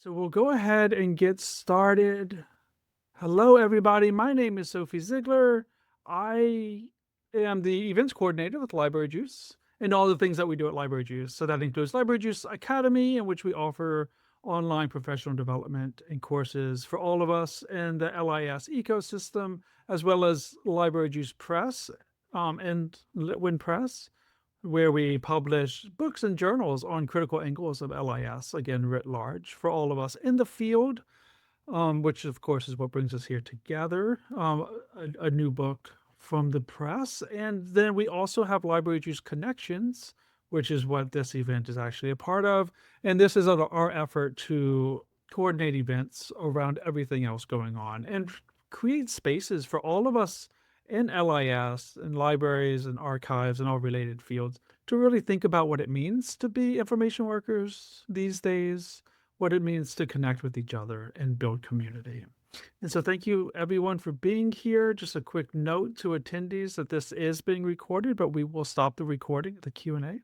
So we'll go ahead and get started. Hello, everybody. My name is Sophie Ziegler. I am the events coordinator with Library Juice and all the things that we do at Library Juice. So that includes Library Juice Academy, in which we offer online professional development and courses for all of us in the LIS ecosystem, as well as Library Juice Press and Litwin Press, where we publish books and journals on critical angles of LIS, again, writ large, for all of us in the field, which of course is what brings us here together, a new book from the press. And then we also have Library Juice Connections, which is what this event is actually a part of. And this is our effort to coordinate events around everything else going on and create spaces for all of us in LIS and libraries and archives and all related fields to really think about what it means to be information workers these days, what it means to connect with each other and build community. And so thank you everyone for being here. Just a quick note to attendees that this is being recorded, but we will stop the recording at the Q&A.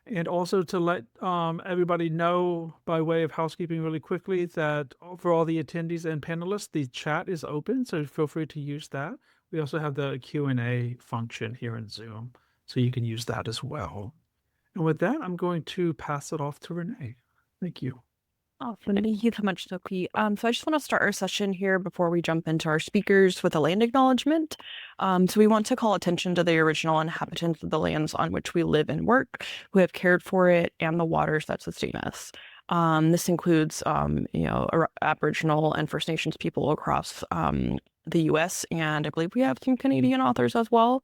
And also to let everybody know by way of housekeeping really quickly that for all the attendees and panelists, the chat is open, so feel free to use that. We also have the Q&A function here in Zoom, so you can use that as well. And with that, I'm going to pass it off to Renee. Thank you. Awesome. Thank you so much, Sophie. So I just want to start our session here before we jump into our speakers with a land acknowledgement. So we want to call attention to the original inhabitants of the lands on which we live and work, who have cared for it, and the waters that sustain us. This includes, Aboriginal and First Nations people across the U.S., and I believe we have some Canadian authors as well.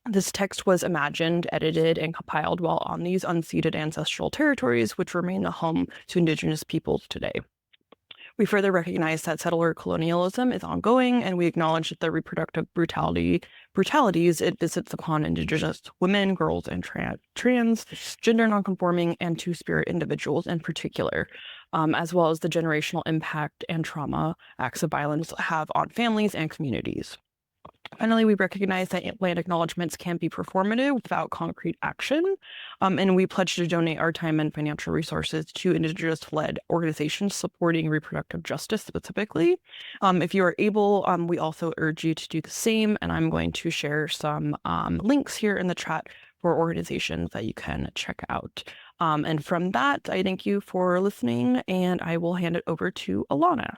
This text was imagined, edited, and compiled while on these unceded ancestral territories, which remain the home to Indigenous peoples today. We further recognize that settler colonialism is ongoing, and we acknowledge that the reproductive brutalities it visits upon Indigenous women, girls, and trans, gender nonconforming, and two-spirit individuals in particular, as well as the generational impact and trauma acts of violence have on families and communities. Finally, we recognize that land acknowledgements can be performative without concrete action, and we pledge to donate our time and financial resources to Indigenous-led organizations supporting reproductive justice specifically. If you are able, we also urge you to do the same, and I'm going to share some links here in the chat for organizations that you can check out. And from that, I thank you for listening, and I will hand it over to Alanna.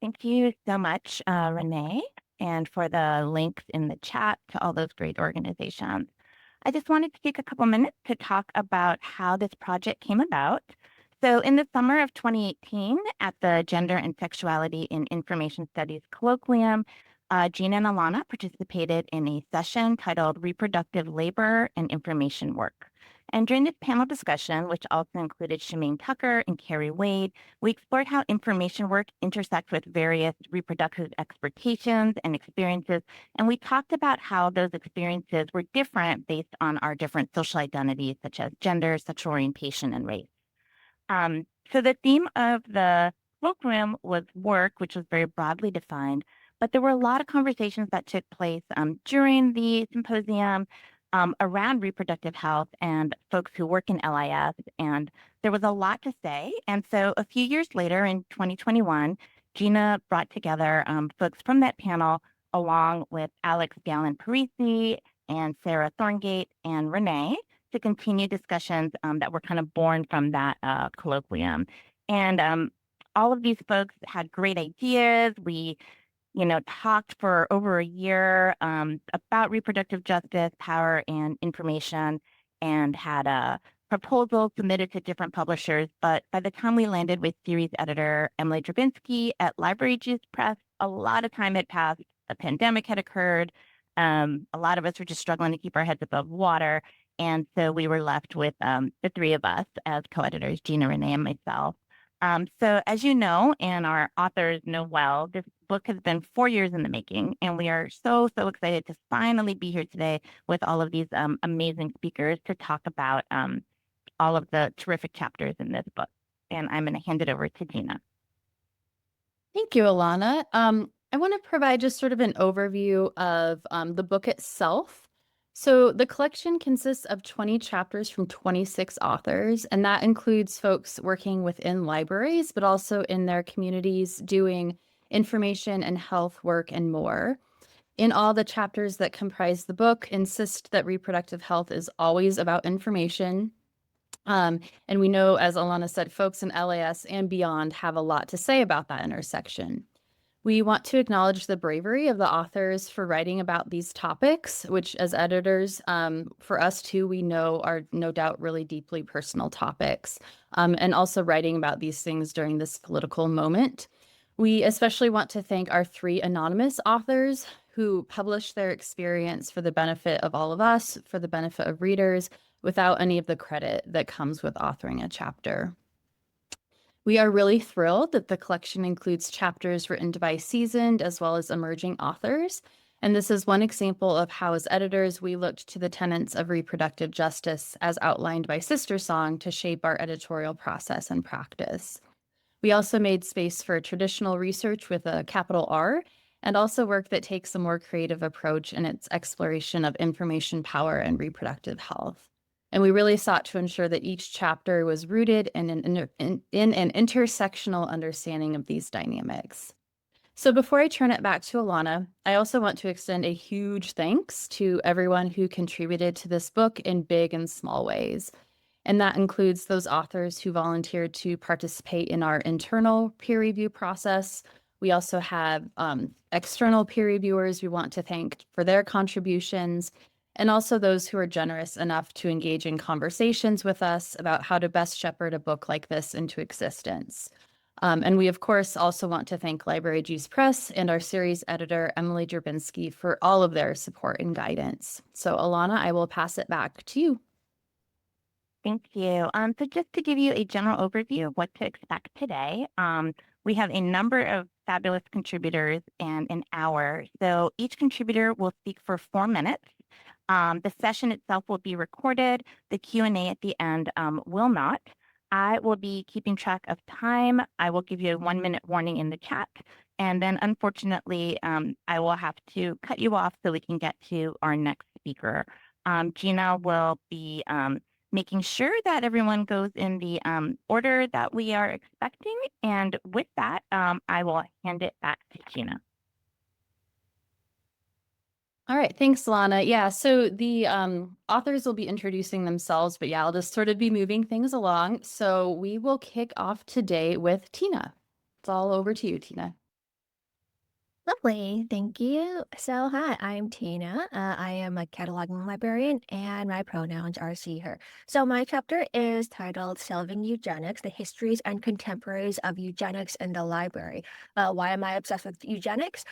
Thank you so much, Renee, and for the links in the chat to all those great organizations. I just wanted to take a couple minutes to talk about how this project came about. So in the summer of 2018, at the Gender and Sexuality in Information Studies Colloquium, Gina and Alanna participated in a session titled Reproductive Labor and Information Work. And during this panel discussion, which also included Shemaine Tucker and Carrie Wade, we explored how information work intersects with various reproductive expectations and experiences. And we talked about how those experiences were different based on our different social identities, such as gender, sexual orientation, and race. So the theme of the colloquium was work, which was very broadly defined, but there were a lot of conversations that took place during the symposium around reproductive health and folks who work in LIS, and there was a lot to say. And so a few years later, in 2021, Gina brought together folks from that panel along with Alex Gallen-Parisi and Sarah Thorngate and Renee to continue discussions that were kind of born from that colloquium. And all of these folks had great ideas. We talked for over a year about reproductive justice, power, and information, and had proposals submitted to different publishers. But by the time we landed with series editor Emily Drabinski at Library Juice Press, a lot of time had passed. A pandemic had occurred. A lot of us were just struggling to keep our heads above water. And so we were left with the three of us as co-editors, Gina, Renee, and myself. So as you know, and our authors know well, this book has been 4 years in the making, and we are so excited to finally be here today with all of these amazing speakers to talk about all of the terrific chapters in this book. And I'm going to hand it over to Gina. Thank you, Alanna. I want to provide just sort of an overview of the book itself. So the collection consists of 20 chapters from 26 authors, and that includes folks working within libraries, but also in their communities doing information and health work and more. In all, the chapters that comprise the book insist that reproductive health is always about information. And we know, as Alanna said, folks in LAS and beyond have a lot to say about that intersection. We want to acknowledge the bravery of the authors for writing about these topics, which as editors, for us too, we know are no doubt really deeply personal topics, and also writing about these things during this political moment. We especially want to thank our 3 anonymous authors who published their experience for the benefit of all of us, for the benefit of readers, without any of the credit that comes with authoring a chapter. We are really thrilled that the collection includes chapters written by seasoned as well as emerging authors. And this is one example of how, as editors, we looked to the tenets of reproductive justice as outlined by Sister Song to shape our editorial process and practice. We also made space for traditional research with a capital R, and also work that takes a more creative approach in its exploration of information power and reproductive health. And we really sought to ensure that each chapter was rooted in an intersectional understanding of these dynamics. So before I turn it back to Alanna, I also want to extend a huge thanks to everyone who contributed to this book in big and small ways. And that includes those authors who volunteered to participate in our internal peer review process. We also have external peer reviewers we want to thank for their contributions, and also those who are generous enough to engage in conversations with us about how to best shepherd a book like this into existence. And we, of course, also want to thank Library Juice Press and our series editor, Emily Drabinski, for all of their support and guidance. So, Alanna, I will pass it back to you. Thank you. So just to give you a general overview of what to expect today, we have a number of fabulous contributors and an hour. So each contributor will speak for 4 minutes. The session itself will be recorded. The Q&A at the end will not. I will be keeping track of time. I will give you a 1-minute warning in the chat. And then unfortunately, I will have to cut you off so we can get to our next speaker. Gina will be making sure that everyone goes in the order that we are expecting. And with that, I will hand it back to Gina. All right, thanks, Alanna. Yeah, so the authors will be introducing themselves, but yeah, I'll just sort of be moving things along. So we will kick off today with Tina. It's all over to you, Tina. Lovely, thank you. So, hi, I'm Tina. I am a cataloging librarian, and my pronouns are she, her. So, my chapter is titled Shelving Eugenics, the Histories and Contemporaries of Eugenics in the Library. Why am I obsessed with eugenics?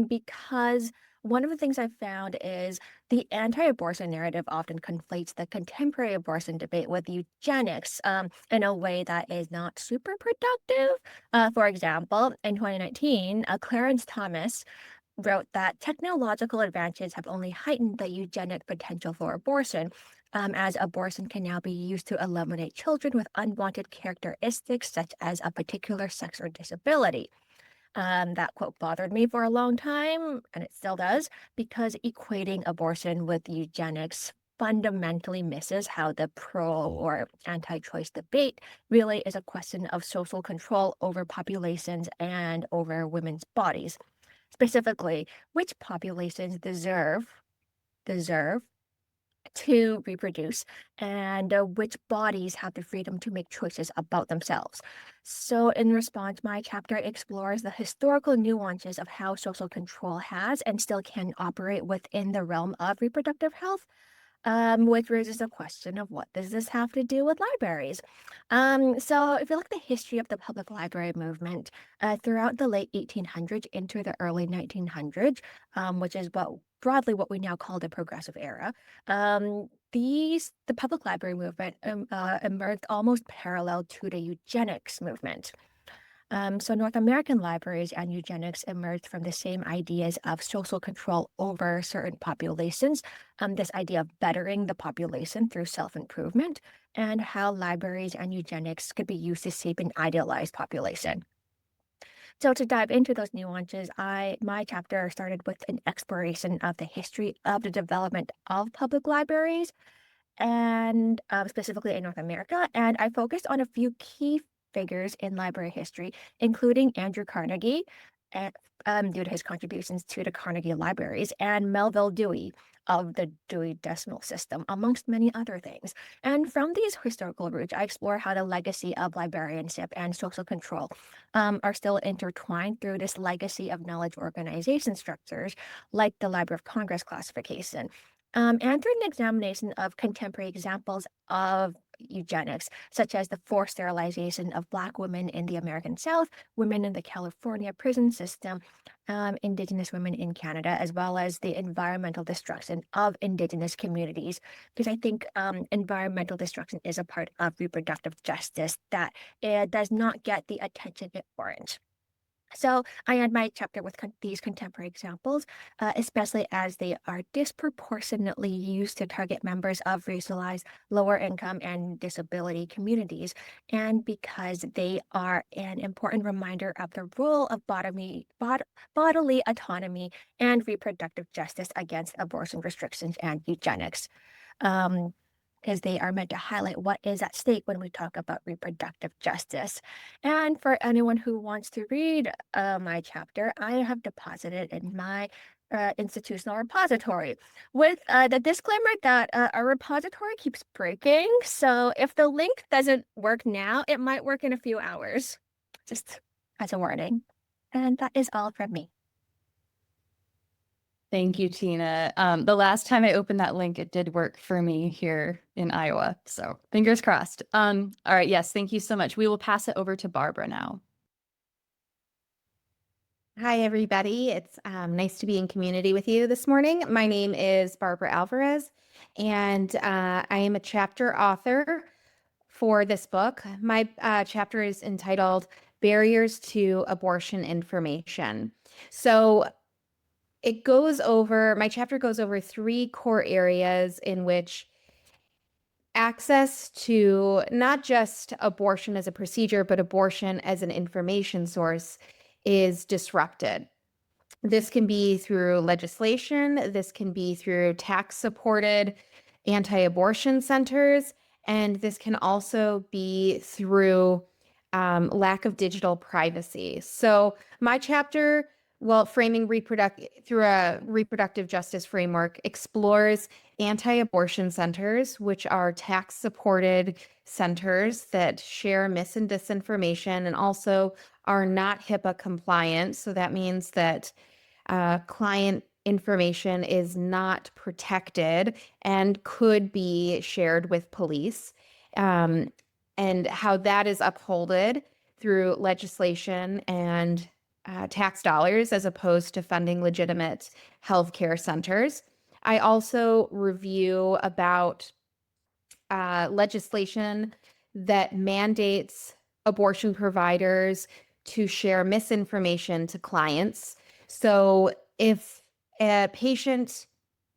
Because one of the things I've found is the anti-abortion narrative often conflates the contemporary abortion debate with eugenics in a way that is not super productive. For example, in 2019, Clarence Thomas wrote that technological advances have only heightened the eugenic potential for abortion, as abortion can now be used to eliminate children with unwanted characteristics such as a particular sex or disability. That quote bothered me for a long time, and it still does, because equating abortion with eugenics fundamentally misses how the pro or anti-choice debate really is a question of social control over populations and over women's bodies. Specifically, which populations deserve to reproduce, and which bodies have the freedom to make choices about themselves. So in response, my chapter explores the historical nuances of how social control has and still can operate within the realm of reproductive health, which raises the question of what does this have to do with libraries? So if you look at the history of the public library movement, throughout the late 1800s into the early 1900s, which is broadly what we now call the progressive era, the public library movement emerged almost parallel to the eugenics movement. So North American libraries and eugenics emerged from the same ideas of social control over certain populations, this idea of bettering the population through self-improvement, and how libraries and eugenics could be used to shape an idealized population. So to dive into those nuances, my chapter started with an exploration of the history of the development of public libraries, and specifically in North America. And I focused on a few key figures in library history, including Andrew Carnegie, and, due to his contributions to the Carnegie Libraries, and Melville Dewey of the Dewey Decimal System, amongst many other things. And from these historical roots, I explore how the legacy of librarianship and social control are still intertwined through this legacy of knowledge organization structures, like the Library of Congress classification, and through an examination of contemporary examples of eugenics, such as the forced sterilization of Black women in the American South, women in the California prison system, Indigenous women in Canada, as well as the environmental destruction of Indigenous communities. Because I think environmental destruction is a part of reproductive justice that does not get the attention it warrants. So I end my chapter with these contemporary examples, especially as they are disproportionately used to target members of racialized, lower income, and disability communities, and because they are an important reminder of the role of bodily autonomy and reproductive justice against abortion restrictions and eugenics. Because they are meant to highlight what is at stake when we talk about reproductive justice. And for anyone who wants to read my chapter, I have deposited in my institutional repository with the disclaimer that our repository keeps breaking. So if the link doesn't work now, it might work in a few hours, just as a warning. And that is all from me. Thank you, Tina. The last time I opened that link, it did work for me here in Iowa. So fingers crossed. All right. Yes. Thank you so much. We will pass it over to Barbara now. Hi, everybody. It's nice to be in community with you this morning. My name is Barbara Alvarez, and I am a chapter author for this book. My chapter is entitled Barriers to Abortion Information. So my chapter goes over 3 core areas in which access to not just abortion as a procedure, but abortion as an information source is disrupted. This can be through legislation, this can be through tax-supported anti-abortion centers, and this can also be through lack of digital privacy. So my chapter, framing through a reproductive justice framework, explores anti-abortion centers, which are tax-supported centers that share mis and disinformation and also are not HIPAA compliant. So that means that client information is not protected and could be shared with police, and how that is upholded through legislation and tax dollars as opposed to funding legitimate healthcare centers. I also review about legislation that mandates abortion providers to share misinformation to clients. So if a patient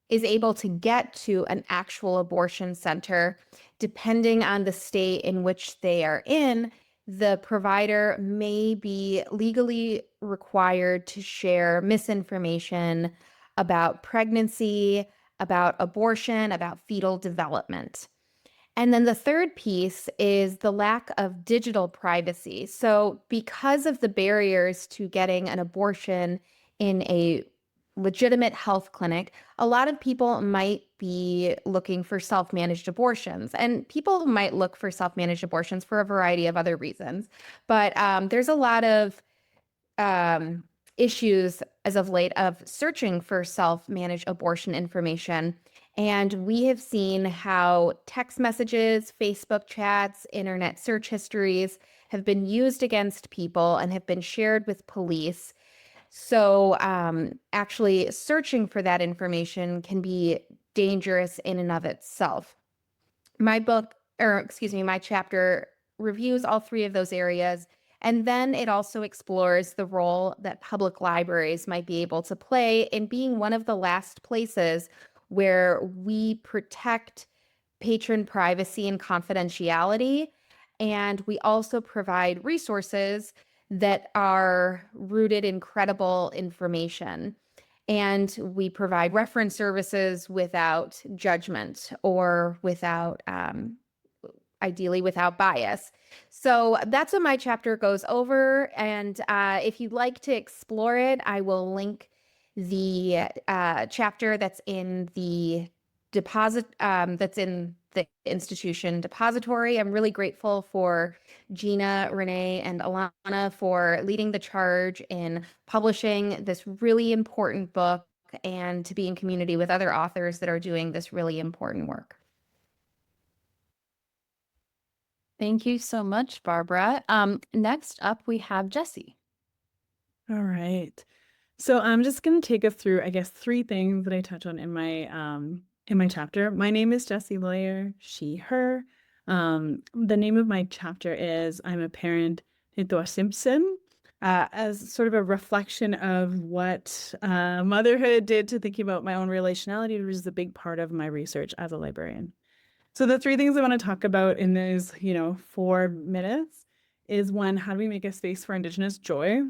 is able to get to an actual abortion center, depending on the state in which they are in, the provider may be legally required to share misinformation about pregnancy, about abortion, about fetal development. And then the third piece is the lack of digital privacy. So because of the barriers to getting an abortion in a legitimate health clinic, a lot of people might be looking for self-managed abortions, and people might look for self-managed abortions for a variety of other reasons. But there's a lot of issues as of late of searching for self-managed abortion information. And we have seen how text messages, Facebook chats, internet search histories have been used against people and have been shared with police. So actually searching for that information can be dangerous in and of itself. My chapter reviews all 3 of those areas, and then it also explores the role that public libraries might be able to play in being one of the last places where we protect patron privacy and confidentiality. And we also provide resources that are rooted in credible information. And we provide reference services without judgment or without, ideally without bias. So that's what my chapter goes over. And if you'd like to explore it, I will link the chapter that's in the that's in the institution depository. I'm really grateful for Gina, Renée, and Alanna for leading the charge in publishing this really important book and to be in community with other authors that are doing this really important work. Thank you so much, Barbara. Next up, we have Jessie. All right. So I'm just going to take us through, I guess, 3 things that I touch on in my chapter. My name is Jessie Loyer, she, her. The name of my chapter is I'm a Parent Nitoa Simpson, as sort of a reflection of what motherhood did to thinking about my own relationality, which is a big part of my research as a librarian. So the 3 things I want to talk about in those, 4 minutes is 1, how do we make a space for Indigenous joy?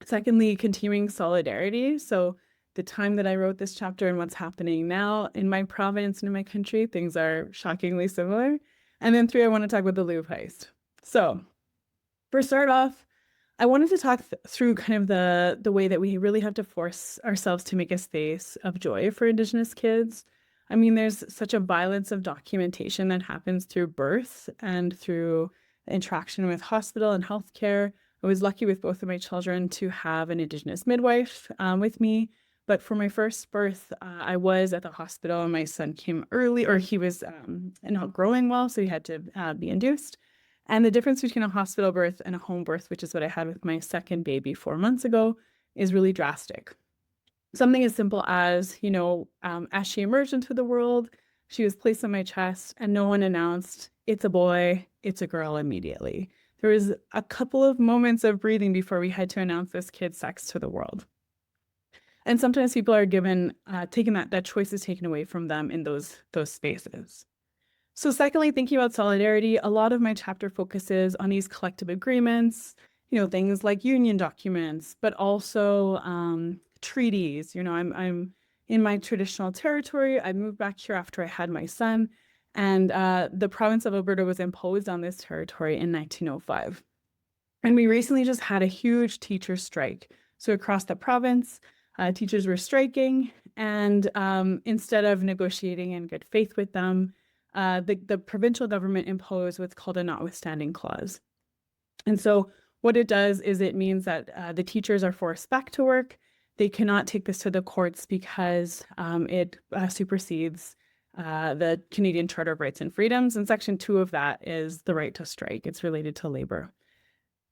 Secondly, continuing solidarity. So the time that I wrote this chapter and what's happening now in my province and in my country, things are shockingly similar. And then 3, I want to talk about the Louvre heist. So for start off, I wanted to talk through kind of the way that we really have to force ourselves to make a space of joy for Indigenous kids. I mean, there's such a violence of documentation that happens through birth and through interaction with hospital and healthcare. I was lucky with both of my children to have an Indigenous midwife with me. But for my first birth, I was at the hospital and my son came early, or he was not growing well, so he had to be induced. And the difference between a hospital birth and a home birth, which is what I had with my second baby 4 months ago, is really drastic. Something as simple as, as she emerged into the world, she was placed on my chest and no one announced, it's a boy, it's a girl immediately. There was a couple of moments of breathing before we had to announce this kid's sex to the world. And sometimes people are given, that choice is taken away from them in those spaces. So secondly, thinking about solidarity, a lot of my chapter focuses on these collective agreements, things like union documents, but also treaties. I'm in my traditional territory. I moved back here after I had my son, and the province of Alberta was imposed on this territory in 1905. And we recently just had a huge teacher strike. So across the province, teachers were striking, and instead of negotiating in good faith with them, the provincial government imposed what's called a notwithstanding clause. And so what it does is it means that the teachers are forced back to work. They cannot take this to the courts because it supersedes the Canadian Charter of Rights and Freedoms. And Section 2 of that is the right to strike. It's related to labor.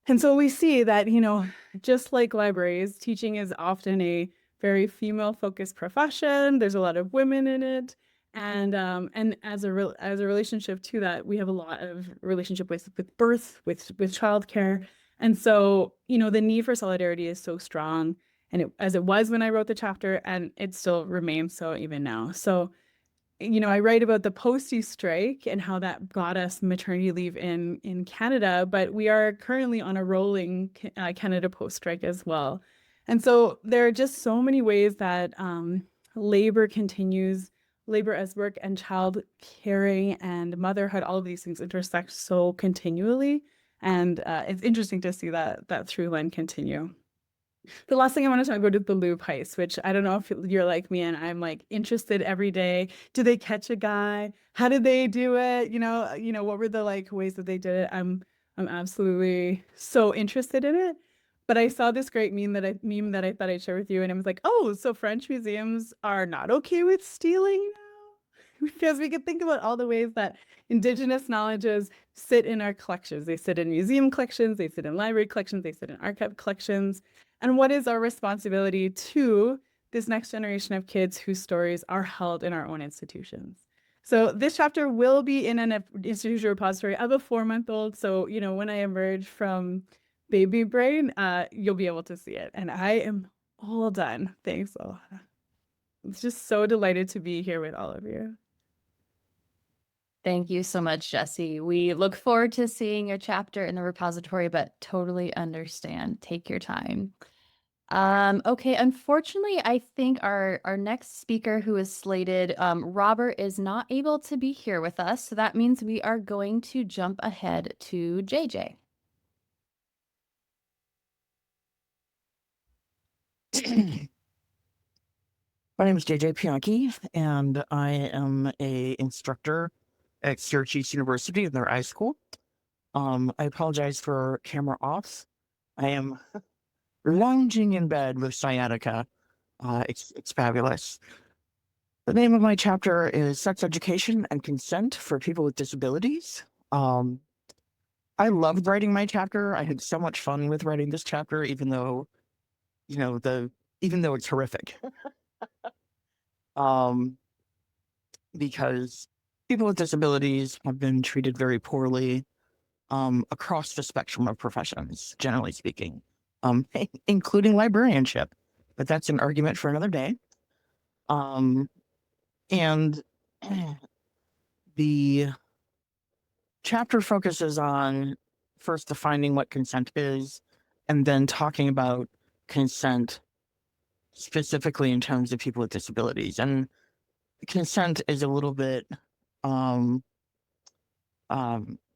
And so we see that, just like libraries, teaching is often a very female-focused profession. There's a lot of women in it. And as a relationship to that, we have a lot of relationship with birth, with childcare. And so, the need for solidarity is so strong, and as it was when I wrote the chapter, and it still remains so even now. So, I write about the postie strike and how that got us maternity leave in Canada, but we are currently on a rolling Canada Post strike as well. And so there are just so many ways that labor continues. Labor as work and child caring and motherhood, all of these things intersect so continually. And it's interesting to see that through line continue. The last thing I want to talk about is the Louvre heist, which I don't know if you're like me and I'm like interested every day. Do they catch a guy? How did they do it? What were the ways that they did it? I'm absolutely so interested in it. But I saw this great meme that I thought I'd share with you, and I was like, oh, so French museums are not okay with stealing now? Because we could think about all the ways that Indigenous knowledges sit in our collections. They sit in museum collections, they sit in library collections, they sit in archive collections. And what is our responsibility to this next generation of kids whose stories are held in our own institutions? So this chapter will be in an institutional repository of a 4-month-old. So, when I emerge from baby brain, you'll be able to see it. And I am all done. Thanks, Alanna. I'm just so delighted to be here with all of you. Thank you so much, Jessie. We look forward to seeing your chapter in the repository, but totally understand. Take your time. Okay, unfortunately, I think our next speaker who is slated, Robert, is not able to be here with us. So that means we are going to jump ahead to JJ. My name is JJ Pianki, and I am a instructor at Syracuse University in their iSchool. I apologize for camera off. I am lounging in bed with sciatica. It's fabulous. The name of my chapter is Sex Education and Consent for People with Disabilities. I loved writing my chapter. I had so much fun with writing this chapter, even though, even though it's horrific. Because people with disabilities have been treated very poorly across the spectrum of professions, generally speaking, including librarianship. But that's an argument for another day. And the chapter focuses on first defining what consent is, and then talking about consent specifically in terms of people with disabilities. And consent is a little bit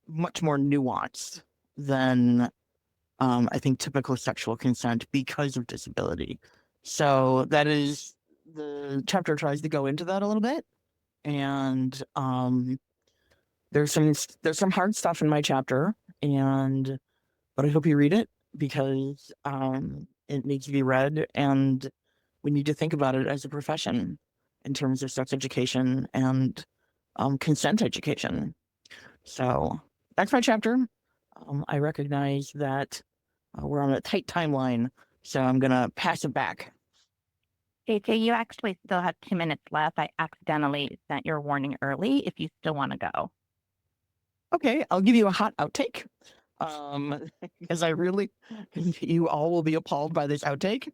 much more nuanced than I think typical sexual consent because of disability. So that is, the chapter tries to go into that a little bit, and there's some hard stuff in my chapter, but I hope you read it because it needs to be read, and we need to think about it as a profession in terms of sex education and consent education. So that's my chapter. I recognize that we're on a tight timeline, so I'm going to pass it back. JJ, you actually still have 2 minutes left. I accidentally sent your warning early if you still want to go. Okay, I'll give you a hot outtake. Because you all will be appalled by this outtake.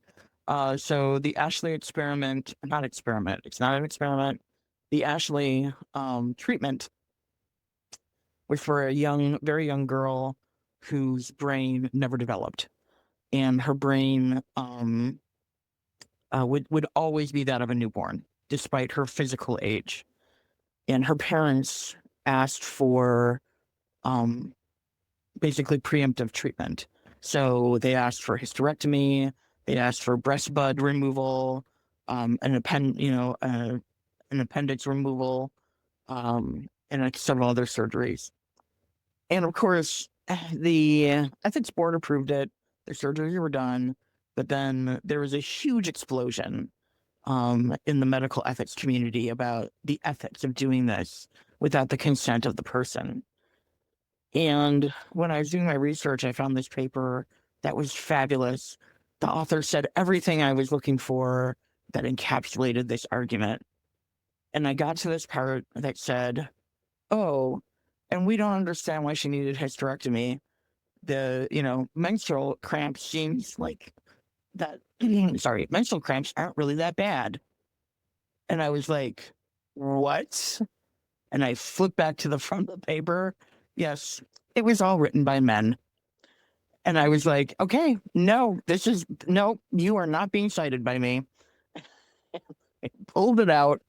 So the Ashley experiment, it's not an experiment. The Ashley treatment was for a very young girl whose brain never developed. And her brain would always be that of a newborn, despite her physical age. And her parents asked for basically preemptive treatment. So they asked for hysterectomy, they asked for breast bud removal, an appendix removal, and several other surgeries. And of course, the ethics board approved it. The surgeries were done, but then there was a huge explosion in the medical ethics community about the ethics of doing this without the consent of the person. And when I was doing my research, I found this paper that was fabulous. The author said everything I was looking for that encapsulated this argument. And I got to this part that said, oh, and we don't understand why she needed hysterectomy. Menstrual cramps seems like that. Sorry, menstrual cramps aren't really that bad. And I was like, what? And I flipped back to the front of the paper. Yes, it was all written by men. And I was like, okay, no, you are not being cited by me. I pulled it out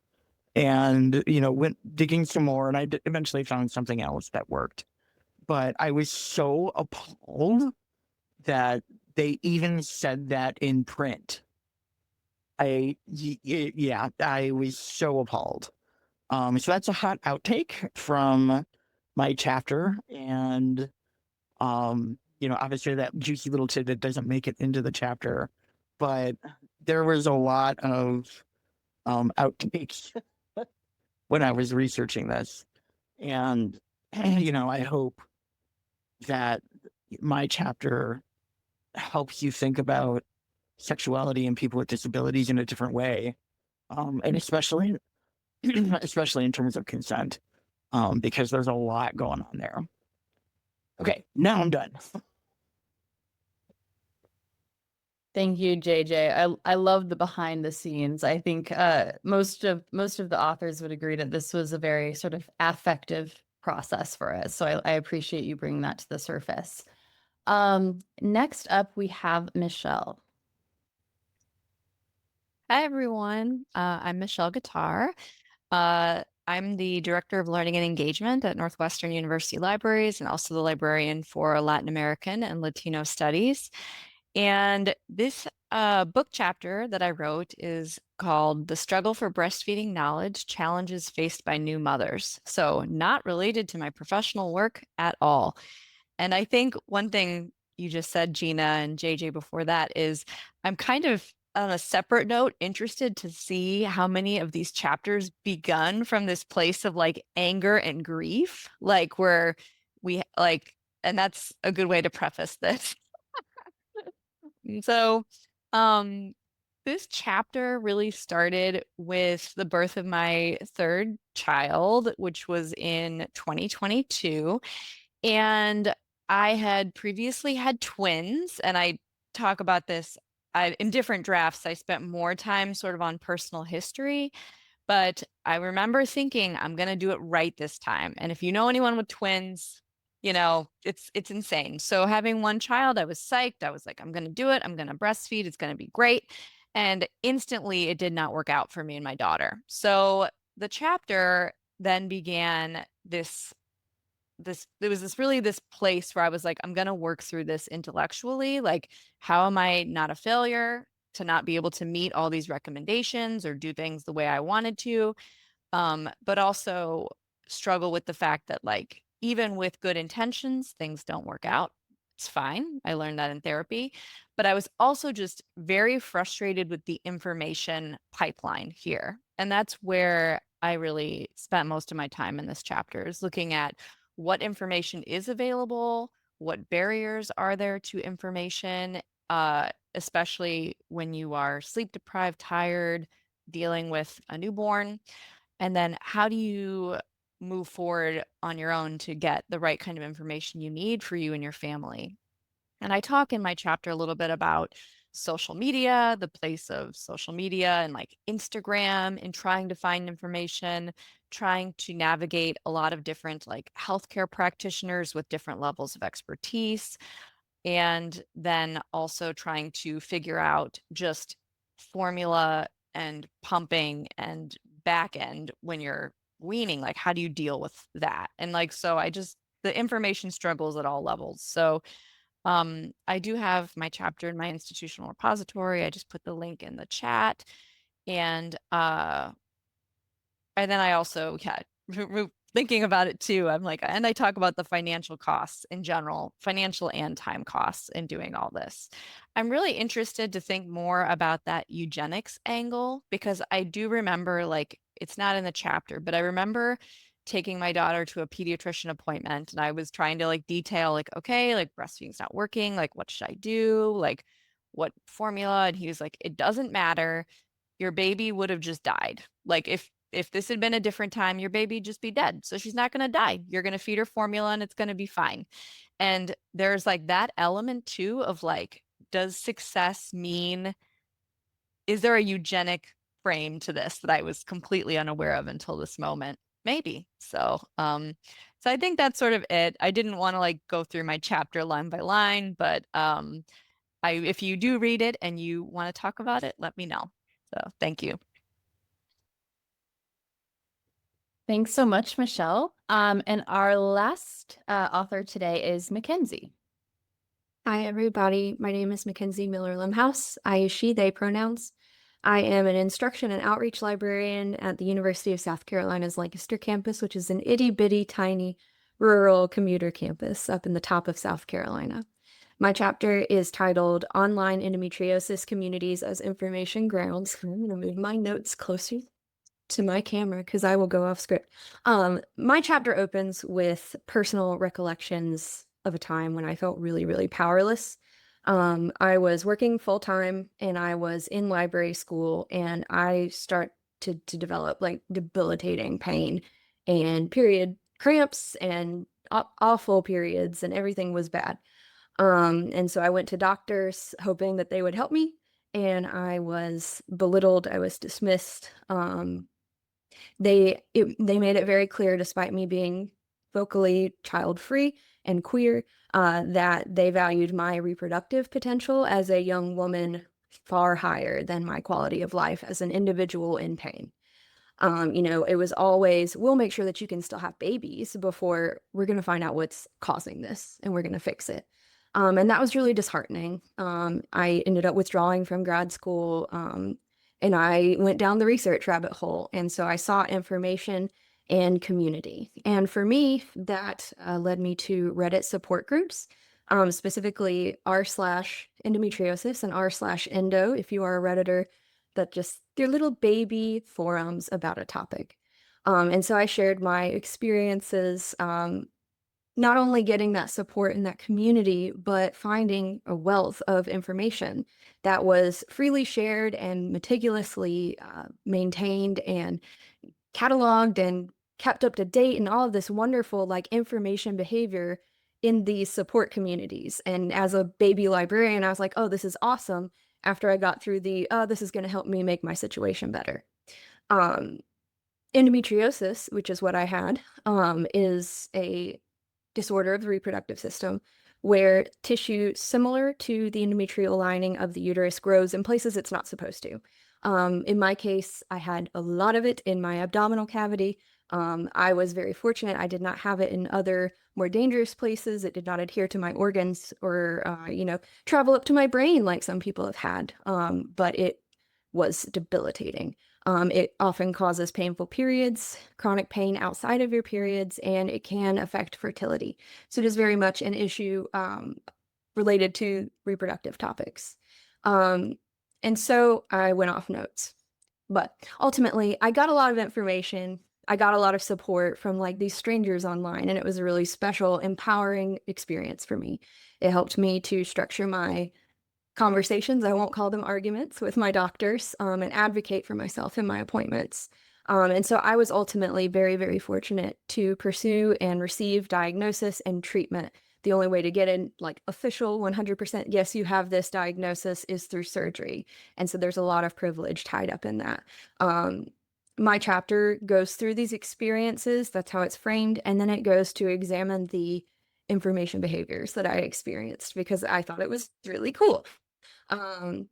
and, went digging some more, and I eventually found something else that worked. But I was so appalled that they even said that in print. I was so appalled. So that's a hot outtake from my chapter, and obviously that juicy little tidbit doesn't make it into the chapter, but there was a lot of outtakes when I was researching this, and I hope that my chapter helps you think about sexuality and people with disabilities in a different way, and especially in terms of consent, because there's a lot going on there. Okay, now I'm done. Thank you, JJ. I love the behind the scenes. I think most of the authors would agree that this was a very sort of affective process for us. So I appreciate you bringing that to the surface. Next up, we have Michelle. Hi, everyone. I'm Michelle Guitar. I'm the Director of Learning and Engagement at Northwestern University Libraries and also the librarian for Latin American and Latino Studies. And this book chapter that I wrote is called The Struggle for Breastfeeding Knowledge, Challenges Faced by New Mothers. So not related to my professional work at all. And I think one thing you just said, Gina and JJ before that, is I'm kind of on a separate note interested to see how many of these chapters begun from this place of like anger and grief, like where we like, and that's a good way to preface this. So, this chapter really started with the birth of my third child, which was in 2022. And I had previously had twins, and I talk about this in different drafts. I spent more time sort of on personal history, but I remember thinking, I'm going to do it right this time. And if you know anyone with twins, you know, it's insane. So having one child, I was psyched. I was like, I'm going to do it. I'm going to breastfeed. It's going to be great. And instantly it did not work out for me and my daughter. So the chapter then began there was this place where I was like, I'm going to work through this intellectually. Like, how am I not a failure to not be able to meet all these recommendations or do things the way I wanted to? But also struggle with the fact that, like, even with good intentions, things don't work out. It's fine. I learned that in therapy. But I was also just very frustrated with the information pipeline here. And that's where I really spent most of my time in this chapter, is looking at what information is available, what barriers are there to information, especially when you are sleep deprived, tired, dealing with a newborn. And then how do you move forward on your own to get the right kind of information you need for you and your family? And I talk in my chapter a little bit about social media, the place of social media and like Instagram in trying to find information, trying to navigate a lot of different like healthcare practitioners with different levels of expertise, and then also trying to figure out just formula and pumping and back end when you're weaning, like how do you deal with that? And like, so the information struggles at all levels. So I do have my chapter in my institutional repository. I just put the link in the chat. And then I also, thinking about it too, I'm like, and I talk about the financial costs in general, financial and time costs in doing all this. I'm really interested to think more about that eugenics angle, because I do remember, like, it's not in the chapter, but I remember taking my daughter to a pediatrician appointment, and I was trying to like detail, like, okay, like breastfeeding's not working, like what should I do, like what formula? And he was like, it doesn't matter, your baby would have just died. Like if this had been a different time, your baby would just be dead. So she's not going to die. You're going to feed her formula and it's going to be fine. And there's like that element too of like, does success mean, is there a eugenic frame to this that I was completely unaware of until this moment? Maybe. So I think that's sort of it. I didn't want to like go through my chapter line by line, but if you do read it and you want to talk about it, let me know. So thank you. Thanks so much, Michelle. And our last author today is Mackenzie. Hi, everybody. My name is Mackenzie Miller-Limhouse. I use she, they pronouns. I am an instruction and outreach librarian at the University of South Carolina's Lancaster campus, which is an itty-bitty tiny rural commuter campus up in the top of South Carolina. My chapter is titled Online Endometriosis Communities as Information Grounds. I'm going to move my notes closer to my camera because I will go off script. My chapter opens with personal recollections of a time when I felt really, really powerless. I was working full-time and I was in library school, and I start to develop like debilitating pain and period cramps and awful periods, and everything was bad. And so I went to doctors hoping that they would help me, and I was belittled. I was dismissed. They made it very clear, despite me being vocally child-free and queer, that they valued my reproductive potential as a young woman far higher than my quality of life as an individual in pain. It was always, we'll make sure that you can still have babies before we're going to find out what's causing this and we're going to fix it. And that was really disheartening. I ended up withdrawing from grad school, and I went down the research rabbit hole. And so I sought information and community. And for me, that led me to Reddit support groups, specifically r/endometriosis and r/endo, if you are a Redditor, that just they're little baby forums about a topic. And so I shared my experiences, not only getting that support in that community, but finding a wealth of information that was freely shared and meticulously maintained and cataloged and kept up to date, and all of this wonderful information behavior in these support communities. And as a baby librarian, I was like, oh, this is awesome. After I got through this is going to help me make my situation better. Endometriosis, which is what I had, is a disorder of the reproductive system where tissue similar to the endometrial lining of the uterus grows in places it's not supposed to. In my case, I had a lot of it in my abdominal cavity. I was very fortunate. I did not have it in other more dangerous places. It did not adhere to my organs or, travel up to my brain like some people have had. But it was debilitating. It often causes painful periods, chronic pain outside of your periods, and it can affect fertility. So it is very much an issue related to reproductive topics. And so I went off notes. But ultimately, I got a lot of information. I got a lot of support from these strangers online, and it was a really special, empowering experience for me. It helped me to structure my conversations, I won't call them arguments, with my doctors, and advocate for myself in my appointments. And so I was ultimately very, very fortunate to pursue and receive diagnosis and treatment. The only way to get an official 100%, yes, you have this diagnosis, is through surgery. And so there's a lot of privilege tied up in that. My chapter goes through these experiences, that's how it's framed, and then it goes to examine the information behaviors that I experienced because I thought it was really cool. And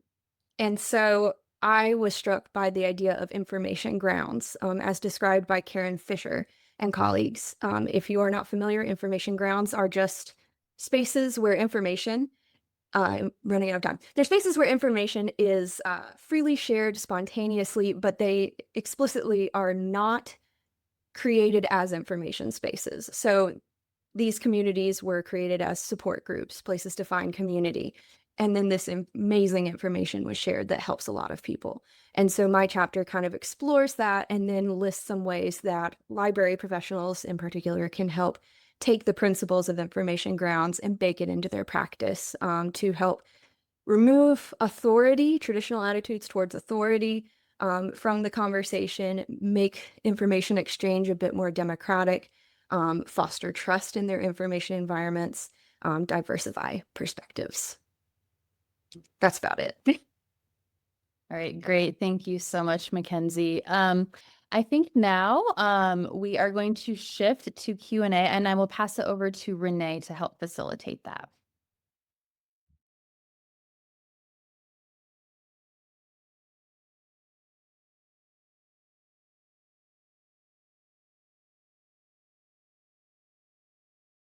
so I was struck by the idea of information grounds, as described by Karen Fisher and colleagues. If you are not familiar, information grounds are just spaces where information, I'm running out of time. They're spaces where information is freely shared spontaneously, but they explicitly are not created as information spaces. So these communities were created as support groups, places to find community. And then this amazing information was shared that helps a lot of people. And so my chapter kind of explores that and then lists some ways that library professionals in particular can help take the principles of information grounds and bake it into their practice, to help remove authority, traditional attitudes towards authority, from the conversation, make information exchange a bit more democratic, foster trust in their information environments, diversify perspectives. That's about it. All right, great. Thank you so much, Mackenzie. I think now we are going to shift to Q&A, and I will pass it over to Renee to help facilitate that.